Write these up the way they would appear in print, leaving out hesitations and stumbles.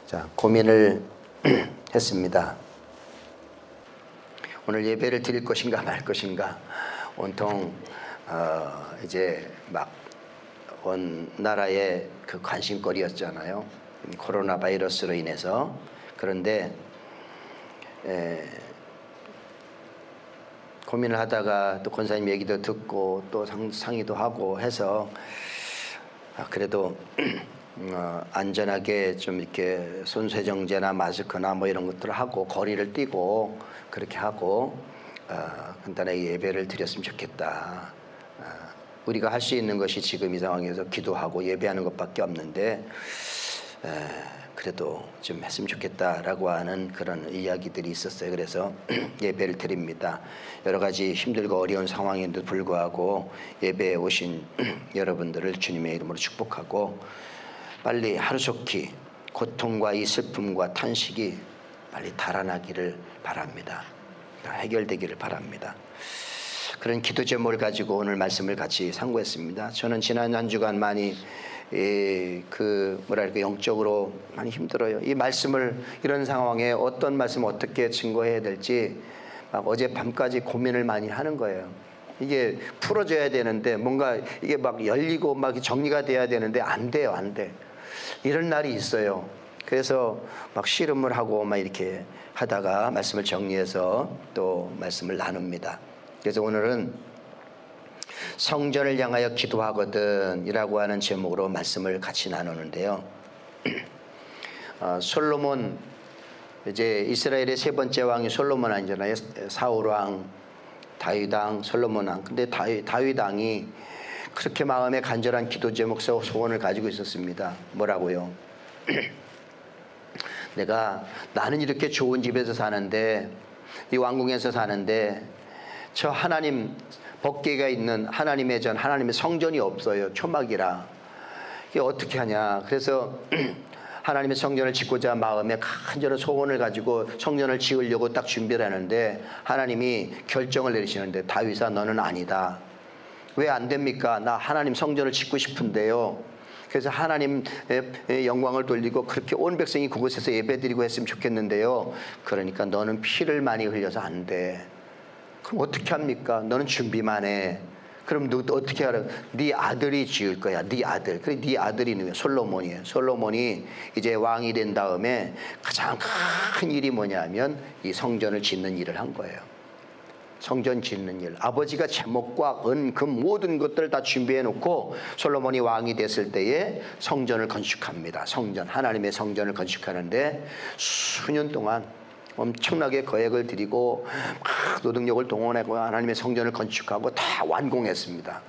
자, 고민을 했습니다. 오늘 예배를 드릴 것인가 말 것인가. 온통 이제 막 온 나라의 그 관심거리였잖아요. 코로나 바이러스로 인해서. 그런데 고민을 하다가 또 권사님 얘기도 듣고 또 상의도 하고 해서 그래도 안전하게 좀 이렇게 손세정제나 마스크나 뭐 이런 것들을 하고 거리를 띄고 그렇게 하고 간단하게 예배를 드렸으면 좋겠다. 우리가 할 수 있는 것이 지금 이 상황에서 기도하고 예배하는 것밖에 없는데 그래도 좀 했으면 좋겠다라고 하는 그런 이야기들이 있었어요. 그래서 예배를 드립니다. 여러 가지 힘들고 어려운 상황에도 불구하고 예배에 오신 여러분들을 주님의 이름으로 축복하고 빨리 하루속히 고통과 이 슬픔과 탄식이 빨리 달아나기를 바랍니다. 해결되기를 바랍니다. 그런 기도 제목을 가지고 오늘 말씀을 같이 상고했습니다. 저는 지난 한 주간 많이 영적으로 많이 힘들어요. 이 말씀을 이런 상황에 어떤 말씀을 어떻게 증거해야 될지 막 어젯밤까지 고민을 많이 하는 거예요. 이게 풀어져야 되는데 뭔가 이게 막 열리고 막 정리가 돼야 되는데 안 돼요, 안 돼. 이런 날이 있어요. 그래서 막 씨름을 하고 막 이렇게 하다가 말씀을 정리해서 또 말씀을 나눕니다. 그래서 오늘은 성전을 향하여 기도하거든 이라고 하는 제목으로 말씀을 같이 나누는데요. 솔로몬, 이제 이스라엘의 세 번째 왕이 솔로몬 아니잖아요. 사울왕, 다윗왕, 솔로몬왕. 근데 다윗왕이 그렇게 마음에 간절한 기도 제목 소원을 가지고 있었습니다. 뭐라고요? 나는 이렇게 좋은 집에서 사는데, 이 왕궁에서 사는데 저 하나님 법궤가 있는 하나님의 성전이 없어요. 초막이라. 이게 어떻게 하냐. 그래서 하나님의 성전을 짓고자 마음에 간절한 소원을 가지고 성전을 지으려고 딱 준비를 하는데 하나님이 결정을 내리시는데, 다윗아 너는 아니다. 왜 안 됩니까? 나 하나님 성전을 짓고 싶은데요. 그래서 하나님의 영광을 돌리고 그렇게 온 백성이 그곳에서 예배드리고 했으면 좋겠는데요. 그러니까 너는 피를 많이 흘려서 안 돼. 그럼 어떻게 합니까? 너는 준비만 해. 그럼 너 어떻게 하라? 네 아들이 지을 거야. 네 아들. 그래, 네 아들이 누구야? 솔로몬이에요. 솔로몬이 이제 왕이 된 다음에 가장 큰 일이 뭐냐면 이 성전을 짓는 일을 한 거예요. 성전 짓는 일. 아버지가 제목과 은, 금 모든 것들을 다 준비해 놓고 솔로몬이 왕이 됐을 때에 성전을 건축합니다. 하나님의 성전을 건축하는데 수년 동안 엄청나게 거액을 들이고 막 노동력을 동원하고 하나님의 성전을 건축하고 다 완공했습니다.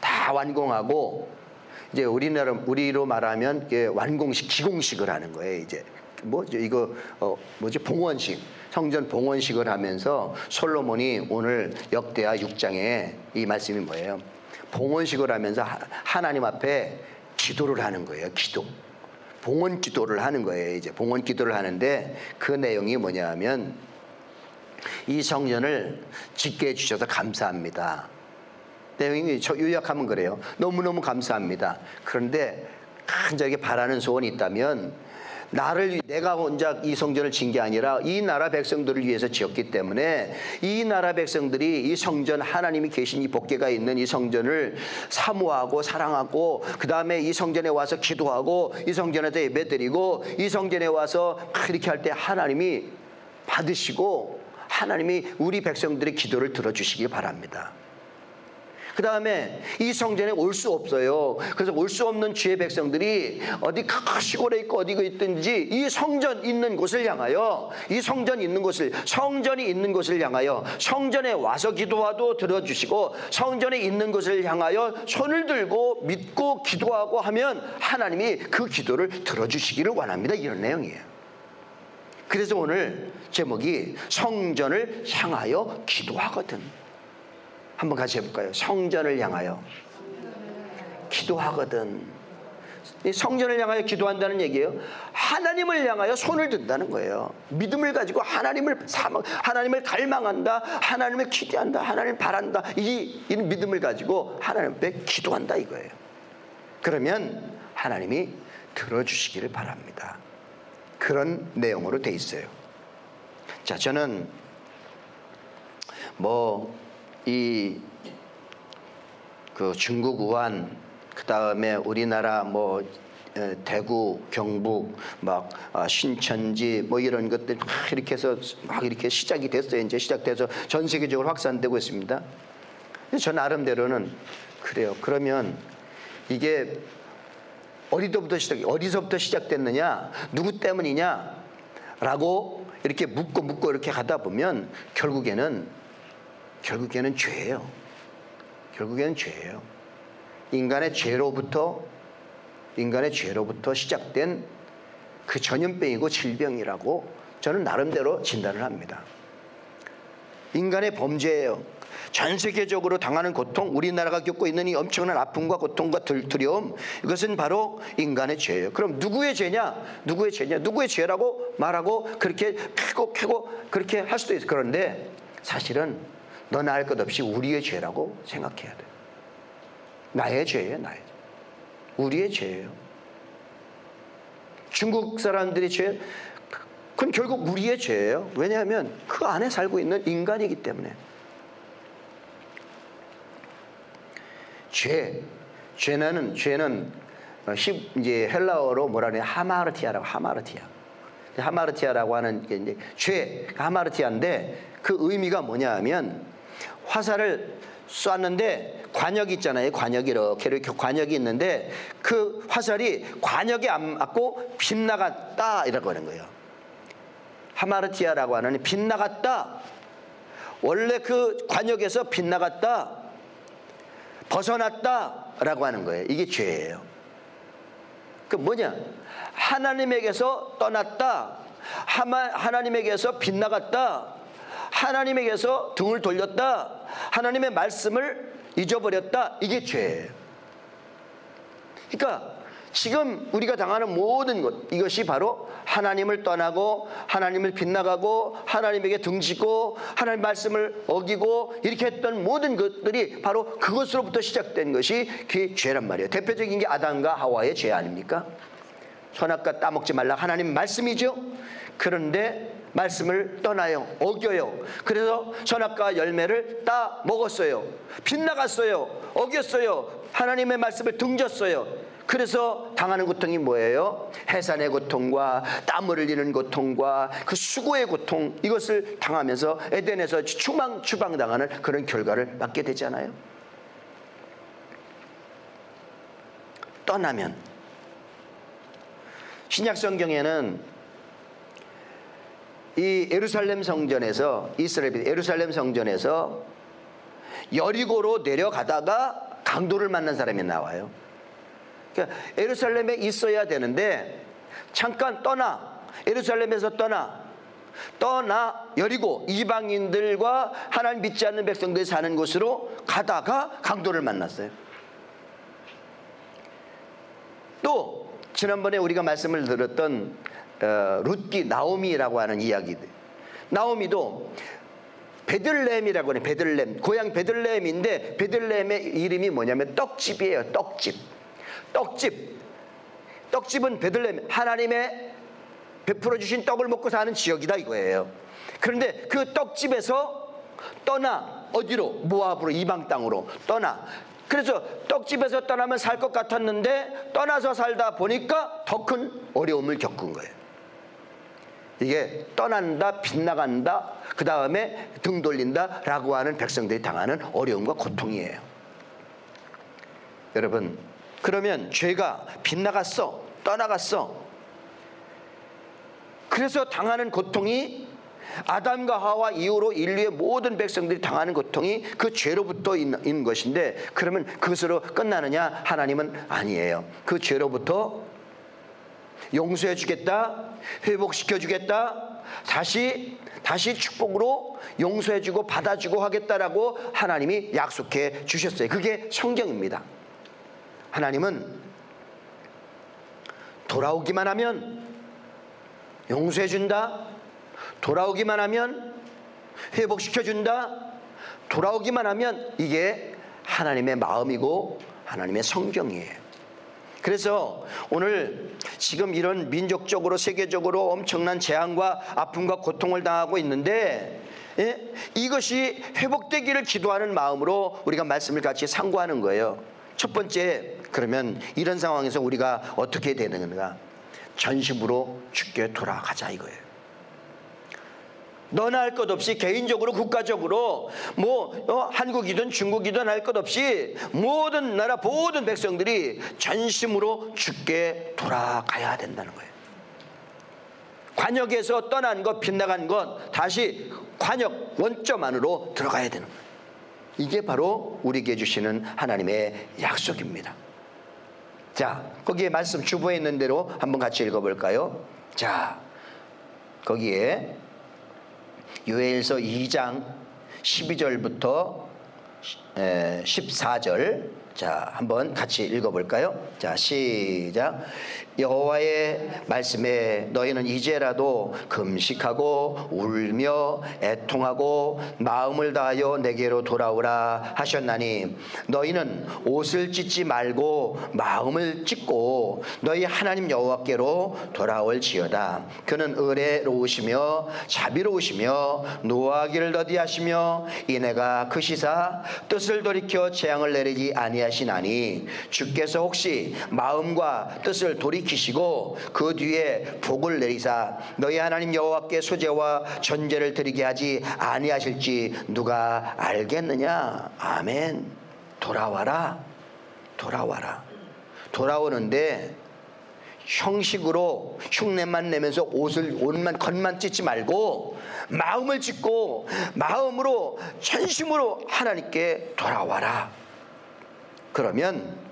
다 완공하고 이제 우리로 말하면 완공식, 기공식을 하는 거예요. 이제 봉헌식, 성전 봉헌식을 하면서 솔로몬이 오늘 역대하 6장에 이 말씀이 뭐예요? 봉헌식을 하면서 하나님 앞에 기도를 하는 거예요. 봉헌 기도를 하는 거예요. 이제 봉헌 기도를 하는데 그 내용이 뭐냐면 이 성전을 짓게 해주셔서 감사합니다. 내용이 요약하면 그래요. 너무너무 감사합니다. 그런데 간절하게 바라는 소원이 있다면 내가 혼자 이 성전을 지은 게 아니라 이 나라 백성들을 위해서 지었기 때문에 이 나라 백성들이 이 성전, 하나님이 계신 이 법궤가 있는 이 성전을 사모하고 사랑하고 그 다음에 이 성전에 와서 기도하고 이 성전에서 예배드리고 이 성전에 와서 이렇게 할 때 하나님이 받으시고 하나님이 우리 백성들의 기도를 들어주시기 바랍니다. 그 다음에 이 성전에 올 수 없어요. 그래서 올 수 없는 주의 백성들이 어디 시골에 있고 어디가 있든지 이 성전 있는 곳을 향하여, 성전이 있는 곳을 향하여 성전에 와서 기도하도 들어주시고 성전에 있는 곳을 향하여 손을 들고 믿고 기도하고 하면 하나님이 그 기도를 들어주시기를 원합니다. 이런 내용이에요. 그래서 오늘 제목이 성전을 향하여 기도하거든. 한번 같이 해볼까요? 성전을 향하여 기도하거든. 이 성전을 향하여 기도한다는 얘기예요. 하나님을 향하여 손을 든다는 거예요. 믿음을 가지고 하나님을 갈망한다, 하나님을 기대한다, 하나님을 바란다. 이 믿음을 가지고 하나님 앞에 기도한다 이거예요. 그러면 하나님이 들어주시기를 바랍니다. 그런 내용으로 돼 있어요. 자, 저는 그 중국 우한, 그 다음에 우리나라 대구, 경북, 신천지 이런 것들 막 이렇게 해서 막 이렇게 시작이 됐어요. 이제 시작돼서 전 세계적으로 확산되고 있습니다. 저 나름대로는 그래요. 그러면 이게 어디서부터 시작됐느냐, 누구 때문이냐 라고 이렇게 묻고 이렇게 가다 보면 결국에는 죄예요. 결국에는 죄예요. 인간의 죄로부터 시작된 그 전염병이고 질병이라고 저는 나름대로 진단을 합니다. 인간의 범죄예요. 전 세계적으로 당하는 고통, 우리나라가 겪고 있는 이 엄청난 아픔과 고통과 두려움, 이것은 바로 인간의 죄예요. 그럼 누구의 죄냐? 누구의 죄라고 말하고 그렇게 캐고 그렇게 할 수도 있어요. 그런데 사실은 너나 할 것 없이 우리의 죄라고 생각해야 돼요. 나의 죄예요. 우리의 죄예요. 중국 사람들의 죄, 그건 결국 우리의 죄예요. 왜냐하면 그 안에 살고 있는 인간이기 때문에. 죄는 이제 헬라어로 뭐라 그래요? 하마르티아라고 하는 게 이제 죄, 하마르티아인데 그 의미가 뭐냐 하면 화살을 쐈는데 관역이 있잖아요. 이렇게 관역이 있는데 그 화살이 관역에 안 맞고 빗나갔다 이라고 하는 거예요. 하마르티아라고 하는 빗나갔다. 원래 그 관역에서 빗나갔다. 벗어났다라고 하는 거예요. 이게 죄예요. 그 뭐냐? 하나님에게서 떠났다. 하나님에게서 빗나갔다. 하나님에게서 등을 돌렸다. 하나님의 말씀을 잊어버렸다. 이게 죄예요. 그러니까 지금 우리가 당하는 모든 것, 이것이 바로 하나님을 떠나고 하나님을 빗나가고 하나님에게 등지고 하나님 말씀을 어기고 이렇게 했던 모든 것들이 바로 그것으로부터 시작된 것이 그 죄란 말이에요. 대표적인 게 아담과 하와의 죄 아닙니까? 선악과 따먹지 말라 하나님 말씀이죠. 그런데 말씀을 떠나요. 어겨요. 그래서 선악과 열매를 따 먹었어요. 빗나갔어요. 어겼어요. 하나님의 말씀을 등졌어요. 그래서 당하는 고통이 뭐예요? 해산의 고통과 땀을 흘리는 고통과 그 수고의 고통, 이것을 당하면서 에덴에서 추방당하는 그런 결과를 맞게 되잖아요. 떠나면 신약 성경에는 이 예루살렘 성전에서 여리고로 내려가다가 강도를 만난 사람이 나와요. 그러니까 예루살렘에 있어야 되는데 잠깐 예루살렘에서 떠나 여리고 이방인들과 하나님 믿지 않는 백성들이 사는 곳으로 가다가 강도를 만났어요. 또 지난번에 우리가 말씀을 들었던 룻기 나오미라고 하는 이야기들. 나오미도 베들레헴이라고 하는 베들레헴, 고향 베들레헴인데 베들레헴의 이름이 뭐냐면 떡집이에요. 떡집은 베들레헴, 하나님의 베풀어 주신 떡을 먹고 사는 지역이다 이거예요. 그런데 그 떡집에서 떠나 어디로? 모압으로, 이방 땅으로 떠나. 그래서 떡집에서 떠나면 살 것 같았는데 떠나서 살다 보니까 더 큰 어려움을 겪은 거예요. 이게 떠난다, 빗나간다, 그 다음에 등 돌린다 라고 하는 백성들이 당하는 어려움과 고통이에요. 여러분, 그러면 죄가 빗나갔어, 떠나갔어. 그래서 당하는 고통이 아담과 하와 이후로 인류의 모든 백성들이 당하는 고통이 그 죄로부터 있는 것인데, 그러면 그것으로 끝나느냐? 하나님은 아니에요. 그 죄로부터 용서해 주겠다, 회복시켜 주겠다, 다시 축복으로 용서해 주고 받아주고 하겠다라고 하나님이 약속해 주셨어요. 그게 성경입니다. 하나님은 돌아오기만 하면 용서해 준다, 돌아오기만 하면 회복시켜 준다, 돌아오기만 하면, 이게 하나님의 마음이고 하나님의 성경이에요. 그래서 오늘 지금 이런 민족적으로 세계적으로 엄청난 재앙과 아픔과 고통을 당하고 있는데, 예? 이것이 회복되기를 기도하는 마음으로 우리가 말씀을 같이 상고하는 거예요. 첫 번째, 그러면 이런 상황에서 우리가 어떻게 해야 되는가? 전심으로 주께 돌아가자 이거예요. 너나 할 것 없이 개인적으로 국가적으로 한국이든 중국이든 할 것 없이 모든 나라 모든 백성들이 전심으로 주께 돌아가야 된다는 거예요. 관역에서 떠난 것, 빗나간 것 다시 관역 원점 안으로 들어가야 되는 거예요. 이게 바로 우리에게 주시는 하나님의 약속입니다. 자, 거기에 말씀 주보에 있는 대로 한번 같이 읽어볼까요? 자, 거기에 요엘서 2장 12절부터 14절, 자, 한번 같이 읽어볼까요? 자, 시작. 여호와의 말씀에 너희는 이제라도 금식하고 울며 애통하고 마음을 다하여 내게로 돌아오라 하셨나니 너희는 옷을 찢지 말고 마음을 찢고 너희 하나님 여호와께로 돌아올지어다. 그는 의로우시며 자비로우시며 노하기를 더디하시며 이내가 그 시사 뜻을 돌이켜 재앙을 내리지 아니하시나니 주께서 혹시 마음과 뜻을 돌이키시고 그 뒤에 복을 내리사 너희 하나님 여호와께 소제와 전제를 드리게 하지 아니하실지 누가 알겠느냐. 아멘. 돌아와라. 돌아오는데 형식으로 흉내만 내면서 옷만 찢지 말고 마음을 찢고 마음으로 전심으로 하나님께 돌아와라. 그러면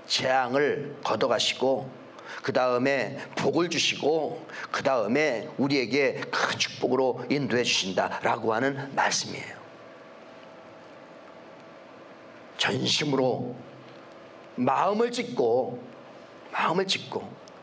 재앙을 걷어가시고 그 다음에 복을 주시고 그 다음에 우리에게 큰 축복으로 인도해 주신다라고 하는 말씀이에요. 전심으로 마음을 찢고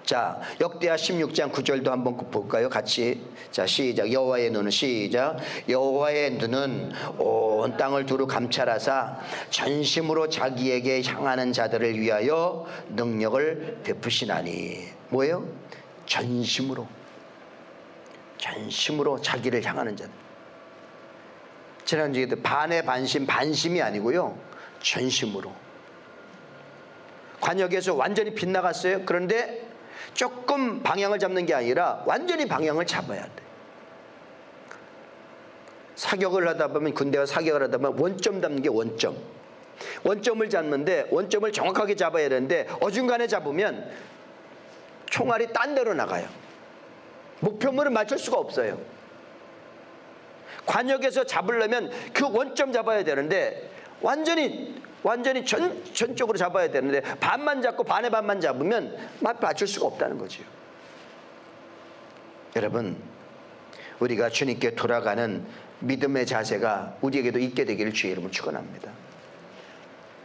자, 역대하 16장 9절도 한번 볼까요? 같이. 자, 시작. 여호와의 눈은 시작. 여호와의 눈은 온 땅을 두루 감찰하사 전심으로 자기에게 향하는 자들을 위하여 능력을 베푸시나니. 뭐예요? 전심으로 자기를 향하는 자들. 지난주에도 반의 반심이 아니고요, 전심으로. 관역에서 완전히 빗나갔어요. 그런데 조금 방향을 잡는 게 아니라 완전히 방향을 잡아야 돼. 사격을 하다 보면, 군대가 사격을 하다 보면 원점 잡는 게 원점을 잡는데 원점을 정확하게 잡아야 되는데 어중간에 잡으면 총알이 딴 데로 나가요. 목표물을 맞출 수가 없어요. 관역에서 잡으려면 그 원점 잡아야 되는데 완전히 전적으로 잡아야 되는데 반만 잡고 반의 반만 잡으면 맞출 수가 없다는 거죠. 여러분, 우리가 주님께 돌아가는 믿음의 자세가 우리에게도 있게 되기를 주의 이름으로 축원합니다.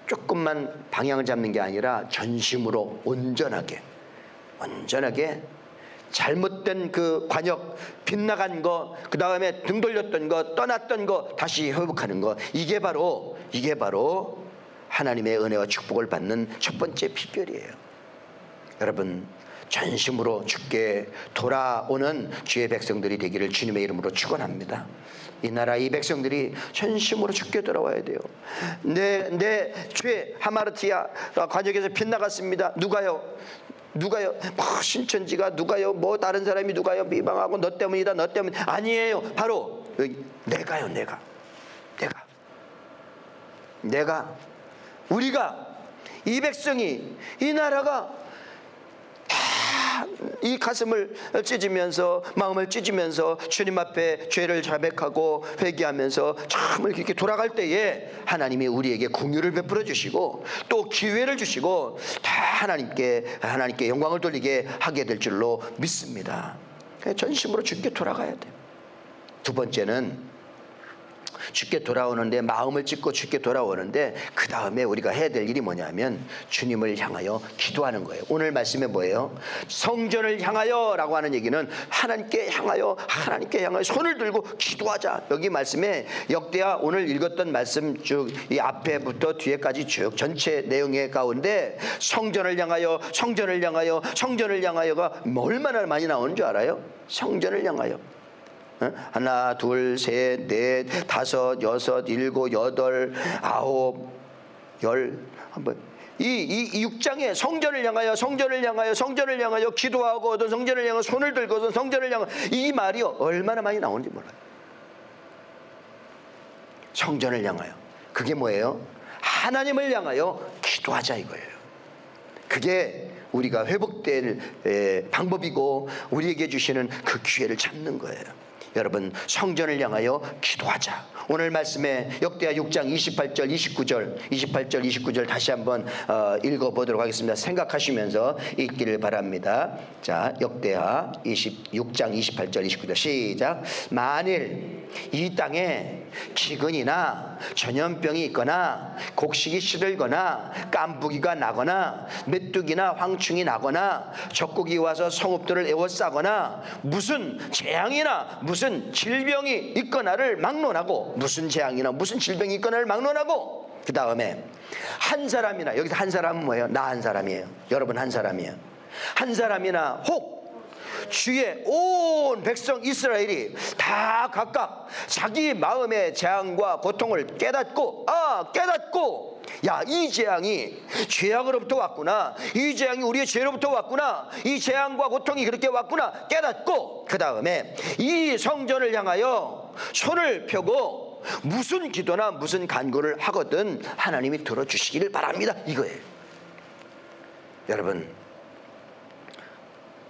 조금만 방향을 잡는 게 아니라 전심으로 온전하게 잘못된 그 관역, 빗나간 거, 그 다음에 등 돌렸던 거, 떠났던 거 다시 회복하는 거, 이게 바로 하나님의 은혜와 축복을 받는 첫 번째 비결이에요. 여러분, 전심으로 주께 돌아오는 주의 백성들이 되기를 주님의 이름으로 축원합니다. 이 나라 이 백성들이 전심으로 주께 돌아와야 돼요. 내 죄 하마르티아 관역에서 빗나갔습니다. 누가요? 신천지가 누가요? 다른 사람이 누가요? 비방하고 너 때문이다. 아니에요. 바로 내가요. 우리가, 이 백성이, 이 나라가 이 가슴을 찢으면서, 마음을 찢으면서 주님 앞에 죄를 자백하고 회개하면서 참을 이렇게 돌아갈 때에 하나님이 우리에게 공유를 베풀어 주시고 또 기회를 주시고 다 하나님께 영광을 돌리게 하게 될 줄로 믿습니다. 전심으로 주께 돌아가야 돼요. 두 번째는 주께 돌아오는데, 마음을 찢고 주께 돌아오는데, 그 다음에 우리가 해야 될 일이 뭐냐면 주님을 향하여 기도하는 거예요. 오늘 말씀에 뭐예요? 성전을 향하여 라고 하는 얘기는 하나님께 향하여 손을 들고 기도하자. 여기 말씀에 역대하 오늘 읽었던 말씀 쭉 이 앞에부터 뒤에까지 쭉 전체 내용의 가운데 성전을 향하여 가 얼마나 많이 나오는 줄 알아요? 성전을 향하여. 하나, 둘, 셋, 넷, 다섯, 여섯, 일곱, 여덟, 아홉, 열, 한번. 이 6장에 성전을 향하여 기도하고, 성전을 향하여 손을 들고, 성전을 향하여, 이 말이 얼마나 많이 나오는지 몰라요. 성전을 향하여. 그게 뭐예요? 하나님을 향하여 기도하자 이거예요. 그게 우리가 회복될 방법이고 우리에게 주시는 그 기회를 잡는 거예요. 여러분, 성전을 향하여 기도하자. 오늘 말씀에 역대하 6장 28절 29절 다시 한번 읽어보도록 하겠습니다. 생각하시면서 읽기를 바랍니다. 자, 역대하 6장 28절 29절 시작. 만일 이 땅에 기근이나 전염병이 있거나 곡식이 시들거나 깐부기가 나거나 메뚜기나 황충이 나거나 적국이 와서 성읍들을 에워싸거나 무슨 재앙이나 무슨 질병이 있거나를 막론하고, 무슨 재앙이나 무슨 질병이 있거나를 막론하고, 그 다음에 한 사람이나, 여기서 한 사람은 뭐예요? 나 한 사람이에요. 여러분 한 사람이에요. 한 사람이나 혹 주의 온 백성 이스라엘이 다 각각 자기 마음의 재앙과 고통을 깨닫고, 야, 이 재앙이 죄악으로부터 왔구나, 이 재앙이 우리의 죄로부터 왔구나, 이 재앙과 고통이 그렇게 왔구나 깨닫고, 그 다음에 이 성전을 향하여 손을 펴고 무슨 기도나 무슨 간구를 하거든 하나님이 들어주시기를 바랍니다 이거예요. 여러분,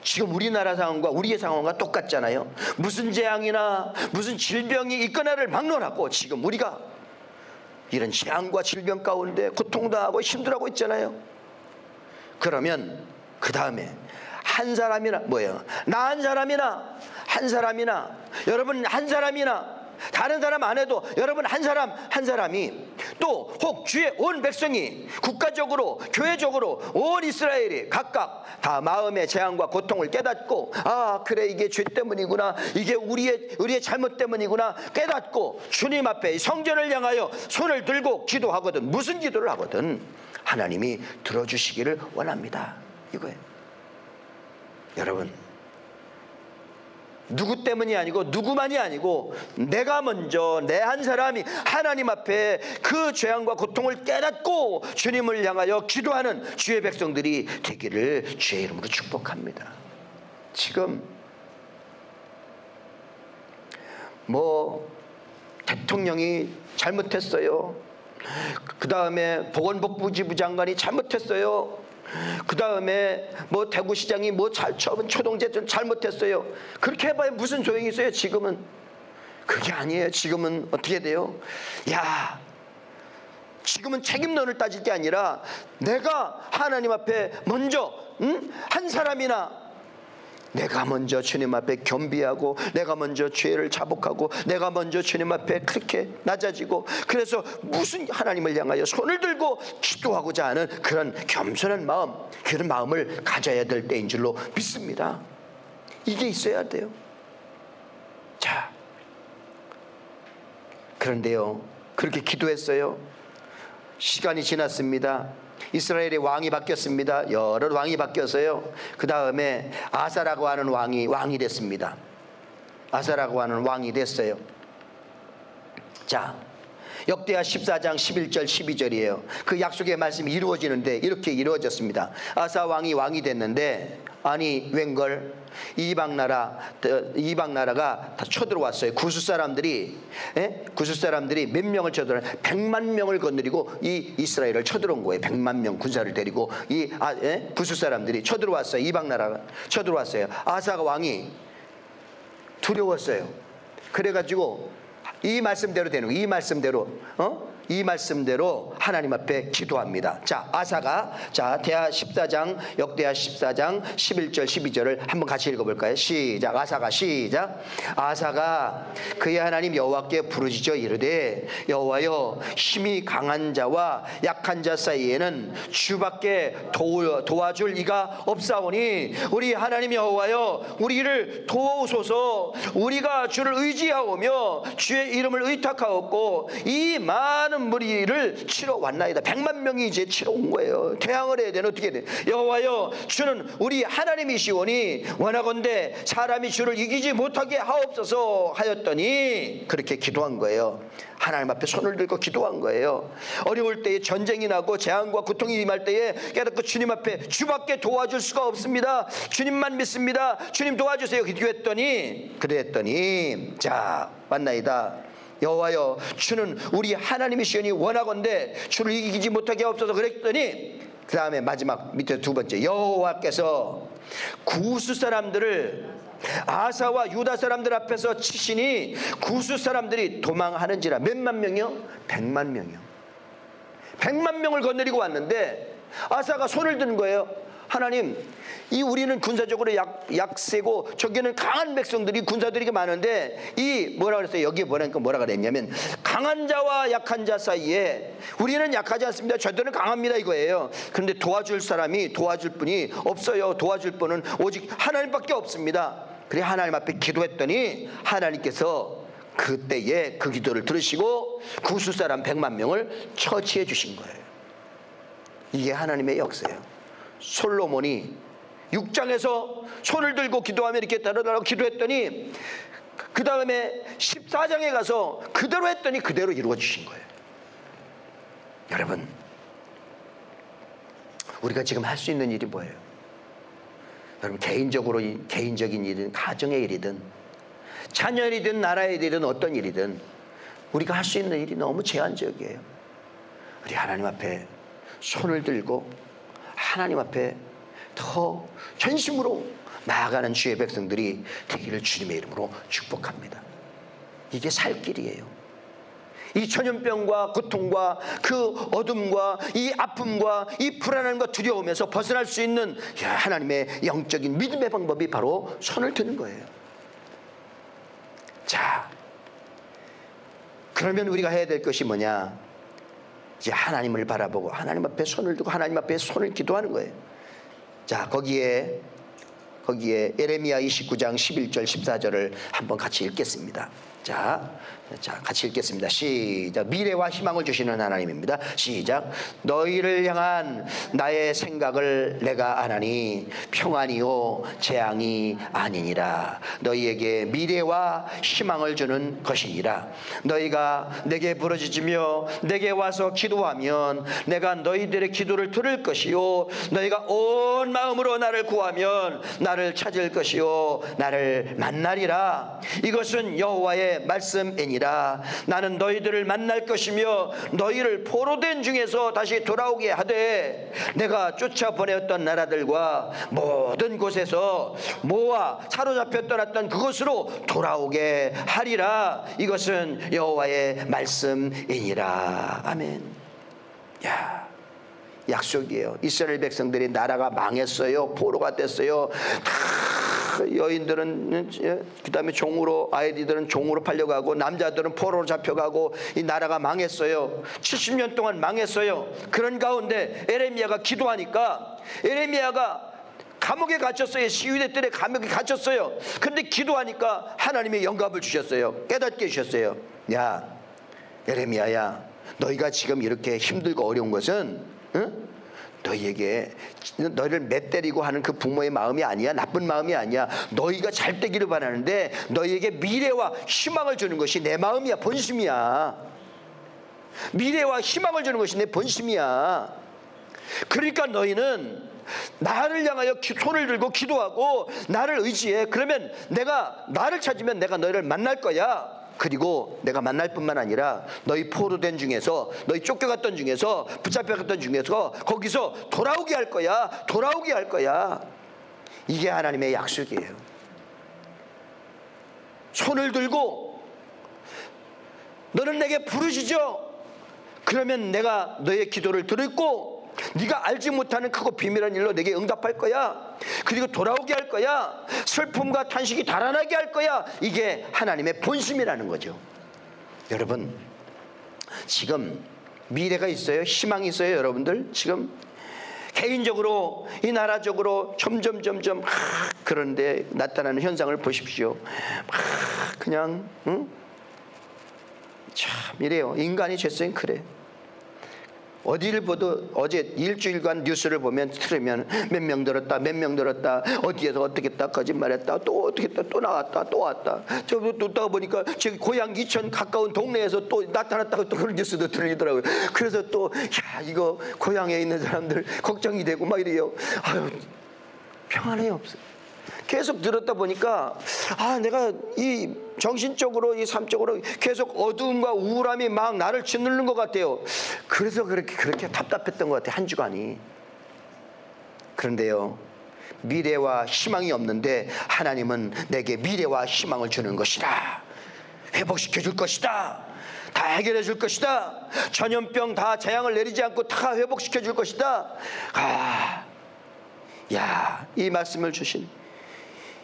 지금 우리나라 상황과 우리의 상황과 똑같잖아요. 무슨 재앙이나 무슨 질병이 있거나를 막론하고 지금 우리가 이런 재앙과 질병 가운데 고통당하고 힘들어하고 있잖아요. 그러면 그 다음에 한 사람이나 뭐예요? 나 한 사람이나 여러분 한 사람이나 다른 사람 안 해도 여러분 한 사람이 또 혹 주의 온 백성이 국가적으로 교회적으로 온 이스라엘이 각각 다 마음의 재앙과 고통을 깨닫고, 그래 이게 죄 때문이구나, 이게 우리의 잘못 때문이구나 깨닫고 주님 앞에 성전을 향하여 손을 들고 기도하거든, 무슨 기도를 하거든 하나님이 들어주시기를 원합니다 이거예요. 여러분, 누구 때문이 아니고 누구만이 아니고 내가 먼저, 내 한 사람이 하나님 앞에 그 죄악과 고통을 깨닫고 주님을 향하여 기도하는 주의 백성들이 되기를 주의 이름으로 축복합니다. 지금 뭐 대통령이 잘못했어요, 그 다음에 보건복지부 장관이 잘못했어요, 그 다음에 뭐 대구시장이 뭐 초동제 잘못했어요. 그렇게 해봐야 무슨 소용이 있어요? 지금은 그게 아니에요. 지금은 어떻게 돼요? 야, 지금은 책임론을 따질 게 아니라 내가 하나님 앞에 먼저 한 사람이나 내가 먼저 주님 앞에 겸비하고, 내가 먼저 죄를 자복하고, 내가 먼저 주님 앞에 그렇게 낮아지고, 그래서 무슨 하나님을 향하여 손을 들고 기도하고자 하는 그런 겸손한 마음, 그런 마음을 가져야 될 때인 줄로 믿습니다. 이게 있어야 돼요. 자, 그런데요, 그렇게 기도했어요. 시간이 지났습니다. 이스라엘의 왕이 바뀌었습니다. 여러 왕이 바뀌었어요. 그 다음에 아사라고 하는 왕이 됐습니다. 아사라고 하는 왕이 됐어요. 자, 역대하 14장 11절 12절이에요. 그 약속의 말씀이 이루어지는데 이렇게 이루어졌습니다. 아사 왕이 됐는데, 아니 웬걸, 이방 나라가 다 쳐들어왔어요. 구스 사람들이 몇 명을 쳐들어? 100만 명을 거느리고 이 이스라엘을 쳐들어온 거예요. 100만 명 군사를 데리고 구스 사람들이 쳐들어왔어요. 이방 나라가 쳐들어왔어요. 아사가 왕이 두려웠어요. 그래가지고 이 말씀대로 되는 거예요. 이 말씀대로 이 말씀대로 하나님 앞에 기도합니다. 자, 아사가, 자, 대하 14장, 역대하 14장 11절 12절을 한번 같이 읽어볼까요? 시작. 아사가, 시작. 아사가 그의 하나님 여호와께 부르짖어 이르되 여호와여, 힘이 강한 자와 약한 자 사이에는 주밖에 도와줄 이가 없사오니 우리 하나님 여호와여, 우리를 도우소서. 우리가 주를 의지하오며 주의 이름을 의탁하였고 이 많은 무리를 치러 왔나이다. 100만 명이 이제 치러 온 거예요. 대항을 해야 되는, 어떻게 돼? 여호와여, 주는 우리 하나님이시오니 원하건대 사람이 주를 이기지 못하게 하옵소서 하였더니, 그렇게 기도한 거예요. 하나님 앞에 손을 들고 기도한 거예요. 어려울 때에, 전쟁이 나고 재앙과 고통이 임할 때에 깨닫고 주님 앞에 주밖에 도와줄 수가 없습니다. 주님만 믿습니다. 주님 도와주세요. 기도했더니, 그랬더니, 자, 왔나이다. 여호와여, 주는 우리 하나님이시오니 원하건대 주를 이기지 못하게 하옵소서. 그랬더니 그 다음에 마지막 밑에 두 번째, 여호와께서 구스 사람들을 아사와 유다 사람들 앞에서 치시니 구스 사람들이 도망하는지라. 몇만 명이요? 100만 명이요. 100만 명을 거느리고 왔는데 아사가 손을 드는 거예요. 하나님, 이 우리는 군사적으로 약세고 저기는 강한 백성들이, 군사들이 많은데 이 뭐라 그랬어요? 여기에 뭐라 그랬냐면 강한 자와 약한 자 사이에 우리는 약하지 않습니다. 저들은 강합니다, 이거예요. 그런데 도와줄 사람이, 도와줄 분이 없어요. 도와줄 분은 오직 하나님밖에 없습니다. 그래 하나님 앞에 기도했더니 하나님께서 그때에 그 기도를 들으시고 구스 사람 100만 명을 처치해 주신 거예요. 이게 하나님의 역사예요. 솔로몬이 6장에서 손을 들고 기도하며 이렇게 따라다라고 기도했더니 그 다음에 14장에 가서 그대로 했더니 그대로 이루어 주신 거예요. 여러분, 우리가 지금 할 수 있는 일이 뭐예요? 여러분, 개인적인 일이든 가정의 일이든 자녀 일이든 나라의 일이든 어떤 일이든 우리가 할 수 있는 일이 너무 제한적이에요. 우리 하나님 앞에 손을 들고 하나님 앞에 더 전심으로 나아가는 주의 백성들이 되기를 주님의 이름으로 축복합니다. 이게 살 길이에요. 이 전염병과 고통과 그 어둠과 이 아픔과 이 불안함과 두려움에서 벗어날 수 있는 하나님의 영적인 믿음의 방법이 바로 손을 드는 거예요. 자, 그러면 우리가 해야 될 것이 뭐냐? 이제 하나님을 바라보고 하나님 앞에 손을 두고 하나님 앞에 손을 기도하는 거예요. 자, 거기에 예레미야 29장 11절 14절을 한번 같이 읽겠습니다. 자, 같이 읽겠습니다. 시작. 미래와 희망을 주시는 하나님입니다. 시작. 너희를 향한 나의 생각을 내가 아나니 평안이요 재앙이 아니니라. 너희에게 미래와 희망을 주는 것이니라. 너희가 내게 부르짖으며 내게 와서 기도하면 내가 너희들의 기도를 들을 것이요 너희가 온 마음으로 나를 구하면 나를 찾을 것이요 나를 만나리라. 이것은 여호와의 말씀이니라. 나는 너희들을 만날 것이며 너희를 포로된 중에서 다시 돌아오게 하되 내가 쫓아보내었던 나라들과 모든 곳에서 모아 사로잡혀 떠났던 그곳으로 돌아오게 하리라. 이것은 여호와의 말씀이니라. 아멘. 야, 약속이에요. 이스라엘 백성들이 나라가 망했어요. 포로가 됐어요. 여인들은 그 다음에 종으로, 아이들은 종으로 팔려가고 남자들은 포로로 잡혀가고 이 나라가 망했어요. 70년 동안 망했어요. 그런 가운데 에레미야가 기도하니까 에레미야가 감옥에 갇혔어요. 시위대들의 감옥에 갇혔어요. 그런데 기도하니까 하나님의 영감을 주셨어요. 깨닫게 해주셨어요. 야, 에레미야야, 너희가 지금 이렇게 힘들고 어려운 것은 너희에게 너희를 맷때리고 하는 그 부모의 마음이 아니야. 나쁜 마음이 아니야. 너희가 잘 되기를 바라는데 너희에게 미래와 희망을 주는 것이 내 마음이야. 본심이야. 미래와 희망을 주는 것이 내 본심이야. 그러니까 너희는 나를 향하여 손을 들고 기도하고 나를 의지해. 그러면 내가 나를 찾으면 내가 너희를 만날 거야. 그리고 내가 만날 뿐만 아니라 너희 포로된 중에서, 너희 쫓겨갔던 중에서, 붙잡혀갔던 중에서 거기서 돌아오게 할 거야. 돌아오게 할 거야. 이게 하나님의 약속이에요. 손을 들고 너는 내게 부르짖어. 그러면 내가 너의 기도를 들었고 네가 알지 못하는 크고 비밀한 일로 내게 응답할 거야. 그리고 돌아오게 할 거야. 슬픔과 탄식이 달아나게 할 거야. 이게 하나님의 본심이라는 거죠. 여러분, 지금 미래가 있어요? 희망이 있어요? 여러분들 지금 개인적으로 이 나라적으로 점점 그런데 나타나는 현상을 보십시오. 그냥 참 이래요. 인간이 죄성이 그래. 어디를 보도 어제 일주일간 뉴스를 보면 틀으면 몇 명 들었다, 몇 명 들었다, 어디에서 어떻게 했다, 거짓말했다, 또 어떻게 했다, 또 나왔다, 또 왔다. 저 듣다가 보니까 제 고향 이천 가까운 동네에서 또 나타났다고 또 그런 뉴스도 들리더라고요. 그래서 또 야 이거 고향에 있는 사람들 걱정이 되고 막 이래요. 아유 평안이 없어요. 계속 들었다 보니까 내가 이 정신적으로 이 삶적으로 계속 어두움과 우울함이 막 나를 짓누르는 것 같아요. 그래서 그렇게 답답했던 것 같아요. 한 주간이. 그런데요, 미래와 희망이 없는데 하나님은 내게 미래와 희망을 주는 것이다. 회복시켜 줄 것이다. 다 해결해 줄 것이다. 전염병 다 재앙을 내리지 않고 다 회복시켜 줄 것이다. 이 말씀을 주신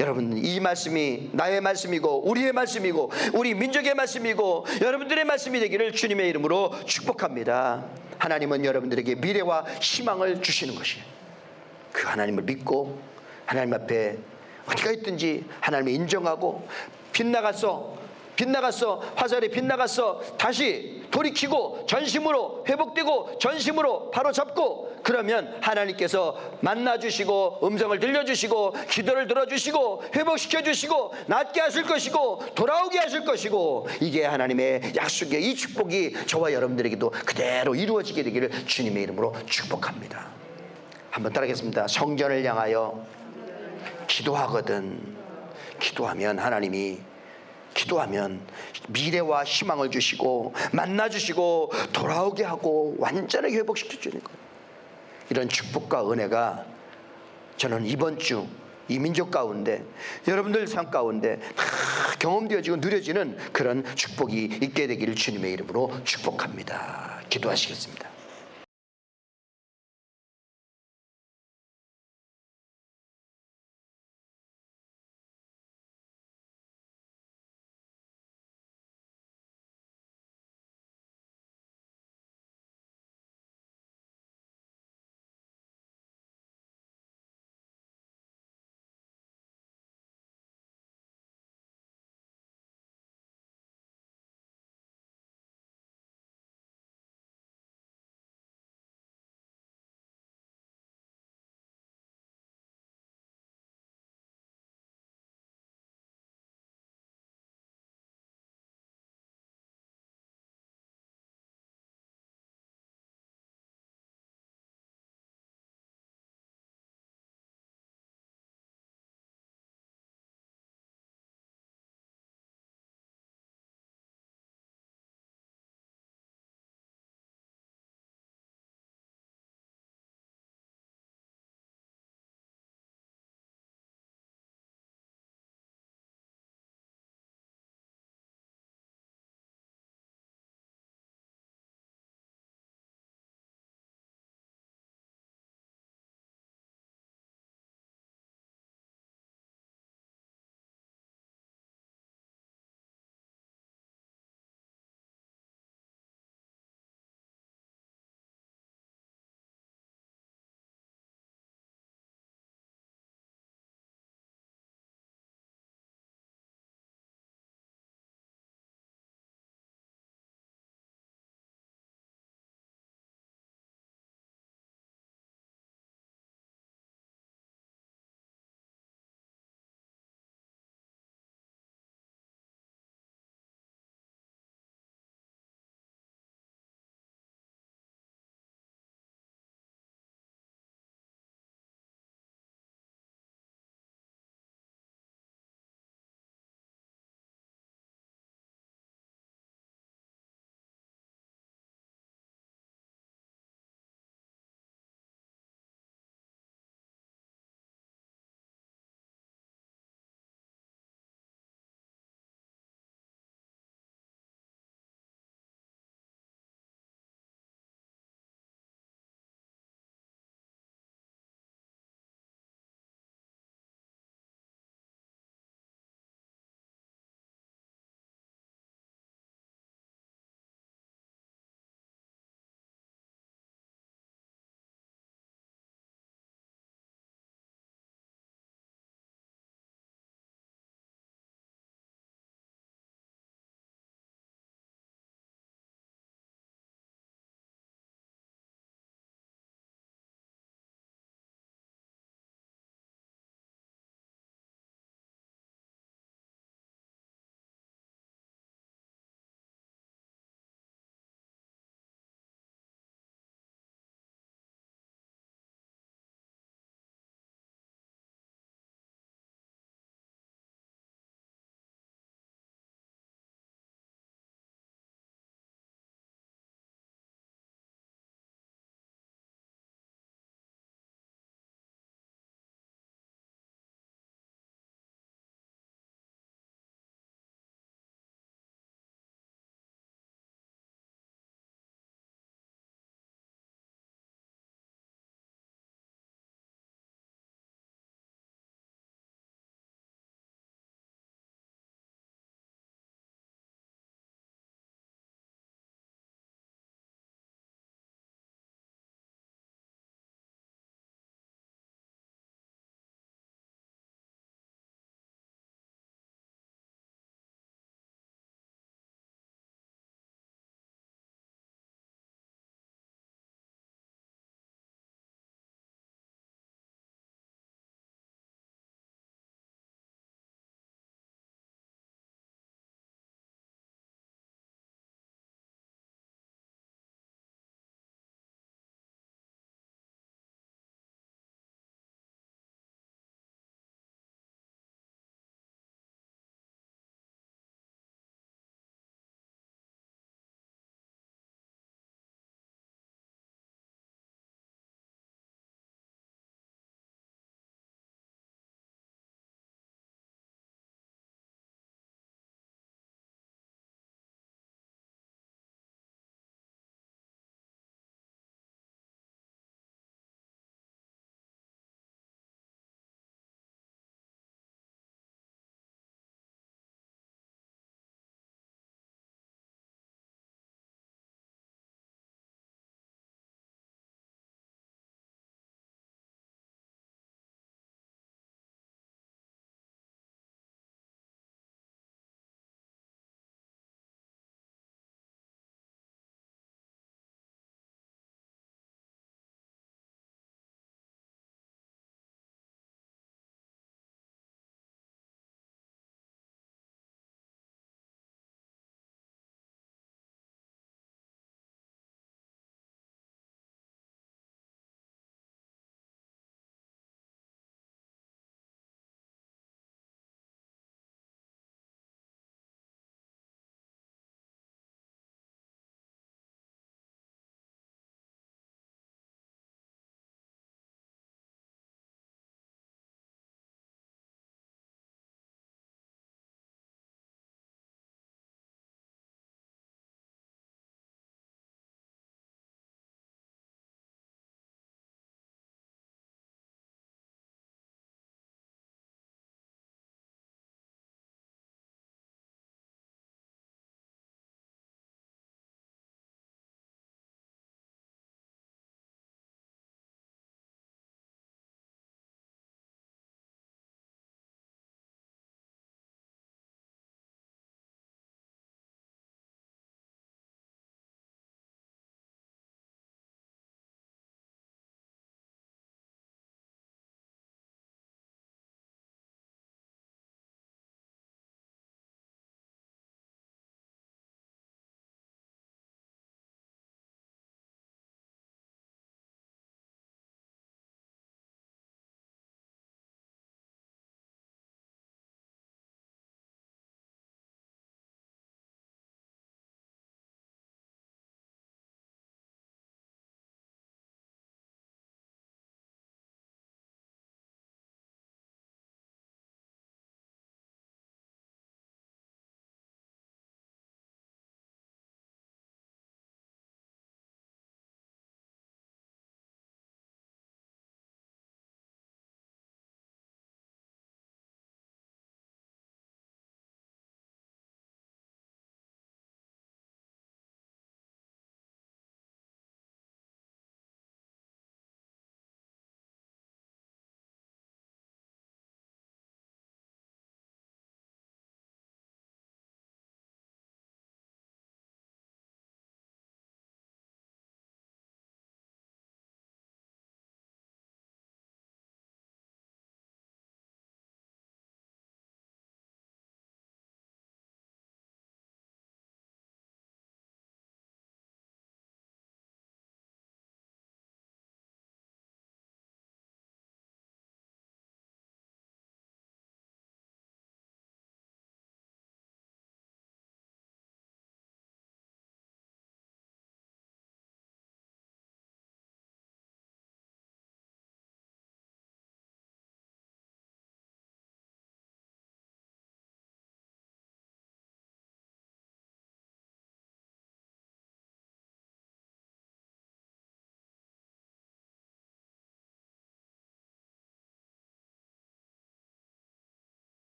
여러분, 이 말씀이 나의 말씀이고 우리의 말씀이고 우리 민족의 말씀이고 여러분들의 말씀이 되기를 주님의 이름으로 축복합니다. 하나님은 여러분들에게 미래와 희망을 주시는 것이에요. 그 하나님을 믿고 하나님 앞에 어디가 있든지 하나님을 인정하고 빗나갔어 화살이 빗나갔어 다시 돌이키고 전심으로 회복되고 전심으로 바로 잡고 그러면 하나님께서 만나주시고 음성을 들려주시고 기도를 들어주시고 회복시켜주시고 낫게 하실 것이고 돌아오게 하실 것이고 이게 하나님의 약속의 이 축복이 저와 여러분들에게도 그대로 이루어지게 되기를 주님의 이름으로 축복합니다. 한번 따라하겠습니다. 성전을 향하여 기도하거든. 기도하면 미래와 희망을 주시고 만나주시고 돌아오게 하고 완전하게 회복시켜 주는 거예요. 이런 축복과 은혜가 저는 이번 주 이 민족 가운데 여러분들 삶 가운데 다 경험되어지고 누려지는 그런 축복이 있게 되기를 주님의 이름으로 축복합니다. 기도하시겠습니다.